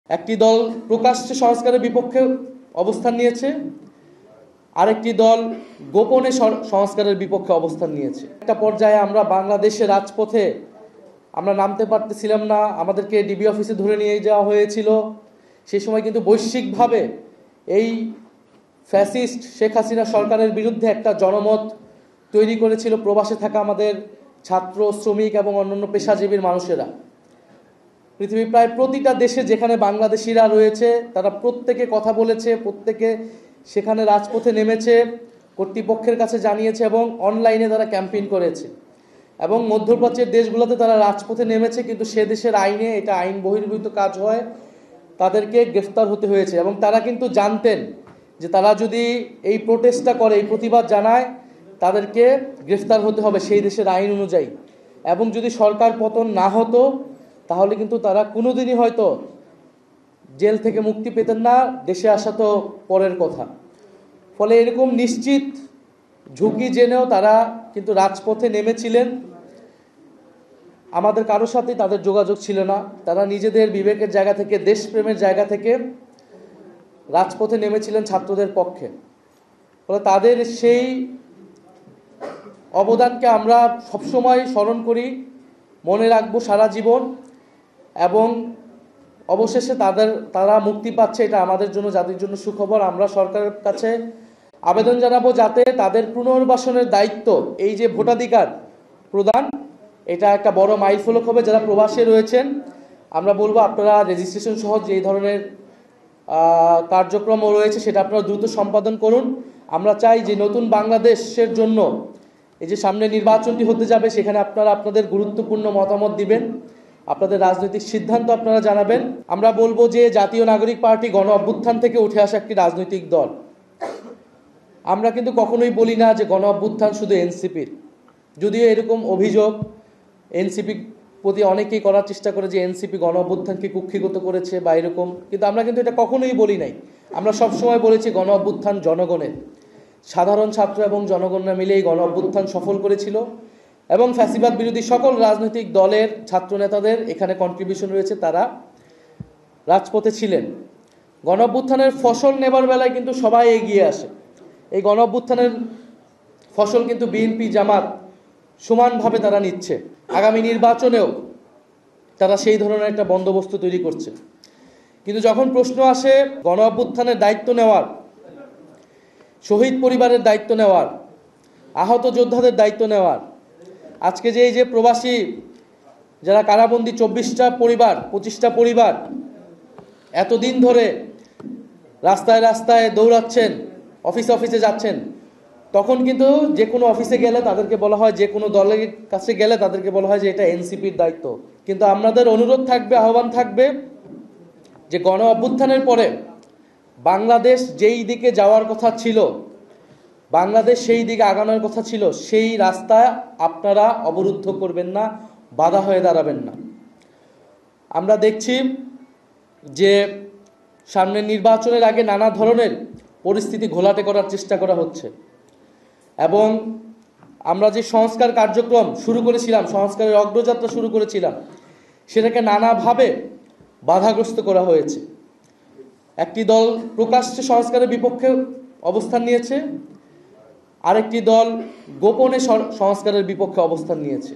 একটি দল প্রকাশ্যে সংস্কারের বিপক্ষে অবস্থান নিয়েছে, আরেকটি দল গোপনে সংস্কারের বিপক্ষে অবস্থান নিয়েছে। একটা পর্যায়ে আমরা বাংলাদেশের রাজপথে আমরা নামতে পারতেছিলাম না, আমাদেরকে ডিবি অফিসে ধরে নিয়ে যাওয়া হয়েছিল। সেই সময় কিন্তু বৈশ্বিকভাবে এই ফ্যাসিস্ট শেখ হাসিনা সরকারের বিরুদ্ধে একটা জনমত তৈরি করেছিল প্রবাসে থাকা আমাদের ছাত্র, শ্রমিক এবং অন্যান্য পেশাজীবীর মানুষেরা। পৃথিবীর প্রায় প্রতিটা দেশে যেখানে বাংলাদেশিরা রয়েছে তারা প্রত্যেকে কথা বলেছে, প্রত্যেকে সেখানে রাজপথে নেমেছে, কর্তৃপক্ষের কাছে জানিয়েছে এবং অনলাইনে তারা ক্যাম্পেইন করেছে। এবং মধ্যপ্রাচ্যের দেশগুলোতে তারা রাজপথে নেমেছে, কিন্তু সে দেশের আইনে এটা আইন বহির্ভূত কাজ হয়, তাদেরকে গ্রেফতার হতে হয়েছে। এবং তারা কিন্তু জানতেন যে তারা যদি এই প্রোটেস্টটা করে, এই প্রতিবাদ জানায়, তাদেরকে গ্রেফতার হতে হবে সেই দেশের আইন অনুযায়ী। এবং যদি সরকার পতন না হতো তাহলে কিন্তু তারা কোনোদিনই হয়তো জেল থেকে মুক্তি পেতেন না, দেশে আসা তো পরের কথা। ফলে এরকম নিশ্চিত ঝুঁকি জেনেও তারা কিন্তু রাজপথে নেমেছিলেন। আমাদের কারোর সাথেই তাদের যোগাযোগ ছিল না, তারা নিজেদের বিবেকের জায়গা থেকে, দেশপ্রেমের জায়গা থেকে রাজপথে নেমেছিলেন ছাত্রদের পক্ষে। ফলে তাদের সেই অবদানকে আমরা সবসময় স্মরণ করি, মনে রাখবো সারা জীবন। এবং অবশেষে তারা মুক্তি পাচ্ছে, এটা আমাদের জন্য, জাতির জন্য সুখবর। আমরা সরকারের কাছে আবেদন জানাবো যাতে তাদের পুনর্বাসনের দায়িত্ব, এই যে ভোটাধিকার প্রদান, এটা একটা বড় মাইলফলক হবে। যারা প্রবাসে রয়েছেন আমরা বলবো আপনারা রেজিস্ট্রেশন সহ যে এই ধরনের কার্যক্রমও রয়েছে সেটা আপনারা দ্রুত সম্পাদন করুন। আমরা চাই যে নতুন বাংলাদেশের জন্য এই যে সামনে নির্বাচনটি হতে যাবে, সেখানে আপনারা আপনাদের গুরুত্বপূর্ণ মতামত দিবেন, আপনাদের রাজনৈতিক সিদ্ধান্ত আপনারা জানাবেন। আমরা বলবো যে জাতীয় নাগরিক পার্টি গণ অভ্যুত্থান থেকে উঠে আসা একটি রাজনৈতিক দল। আমরা কিন্তু কখনোই বলি না যে গণ অভ্যুত্থান শুধু এনসিপির, যদিও এরকম অভিযোগ এনসিপি প্রতি অনেকেই করার চেষ্টা করে যে এনসিপি গণ অভ্যুত্থানকে কুক্ষিগত করেছে বা এরকম, কিন্তু আমরা কিন্তু এটা কখনোই বলি নাই। আমরা সবসময় বলেছি গণ অভ্যুত্থান জনগণের, সাধারণ ছাত্র এবং জনগণরা মিলেই গণ অভ্যুত্থান সফল করেছিল। এবং ফ্যাসিবাদ বিরোধী সকল রাজনৈতিক দলের ছাত্র নেতাদের এখানে কন্ট্রিবিউশন রয়েছে, তারা রাজপথে ছিলেন। গণ অভ্যুত্থানের ফসল নেবার বেলায় কিন্তু সবাই এগিয়ে আসে। এই গণ অভ্যুত্থানের ফসল কিন্তু বিএনপি, জামাত সমানভাবে তারা নিচ্ছে। আগামী নির্বাচনেও তারা সেই ধরনের একটা বন্দোবস্ত তৈরি করছে। কিন্তু যখন প্রশ্ন আসে গণ অভ্যুত্থানের দায়িত্ব নেওয়ার, শহীদ পরিবারের দায়িত্ব নেওয়ার, আহত যোদ্ধাদের দায়িত্ব নেওয়ার, আজকে যে এই যে প্রবাসী যারা কারাবন্দী 24টা পরিবার, 25টা পরিবার এতদিন ধরে রাস্তায় রাস্তায় দৌড়াচ্ছেন, অফিসে যাচ্ছেন, তখন কিন্তু যে কোনো অফিসে গেলে তাদেরকে বলা হয়, যে কোনো দলের কাছে গেলে তাদেরকে বলা হয় যে এটা এনসিপির দায়িত্ব। কিন্তু আমাদের অনুরোধ থাকবে, আহ্বান থাকবে যে গণ অভ্যুত্থানের পরে বাংলাদেশ যেই দিকে যাওয়ার কথা ছিল, বাংলাদেশ সেই দিকে আগানোর কথা ছিল, সেই রাস্তা আপনারা অবরুদ্ধ করবেন না, বাধা হয়ে দাঁড়াবেন না। আমরা দেখছি যে সামনের নির্বাচনের আগে নানা ধরনের পরিস্থিতি ঘোলাটে করার চেষ্টা করা হচ্ছে। এবং আমরা যে সংস্কার কার্যক্রম শুরু করেছিলাম, সংস্কারের অগ্রযাত্রা শুরু করেছিলাম, সেটাকে নানাভাবে বাধাগ্রস্ত করা হয়েছে। একটি দল প্রকাশ্যে সংস্কারের বিপক্ষে অবস্থান নিয়েছে, আরেকটি দল গোপনে সংস্কারের বিপক্ষে অবস্থান নিয়েছে।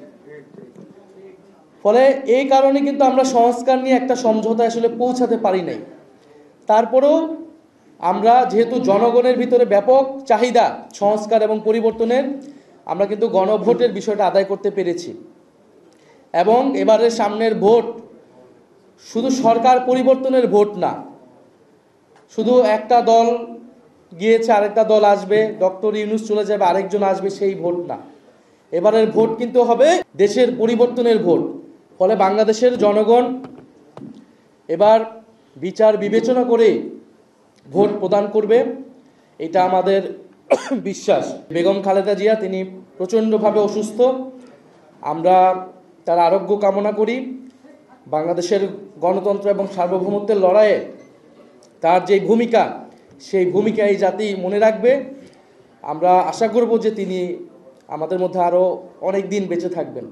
ফলে এই কারণে কিন্তু আমরা সংস্কার নিয়ে একটা সমঝোতায় আসলে পৌঁছাতে পারি নাই। তারপরেও আমরা যেহেতু জনগণের ভিতরে ব্যাপক চাহিদা সংস্কার এবং পরিবর্তনের, আমরা কিন্তু গণভোটের বিষয়টা আদায় করতে পেরেছি। এবং এবারের সামনের ভোট শুধু সরকার পরিবর্তনের ভোট না, শুধু একটা দল গিয়েছে আরেকটা দল আসবে, ডক্টর ইউনূস চলে যাবে আরেকজন আসবে, সেই ভোট না। এবারের ভোট কিন্তু হবে দেশের পরিবর্তনের ভোট। ফলে বাংলাদেশের জনগণ এবার বিচার বিবেচনা করে ভোট প্রদান করবে, এটা আমাদের বিশ্বাস। বেগম খালেদা জিয়া তিনি প্রচণ্ডভাবে অসুস্থ, আমরা তার আরোগ্য কামনা করি। বাংলাদেশের গণতন্ত্র এবং সার্বভৌমত্বের লড়াইয়ে তার যে ভূমিকা, সেই ভূমিকা এই জাতি মনে রাখবে। আমরা আশা করব যে তিনি আমাদের মধ্যে আরও অনেক দিন বেঁচে থাকবেন।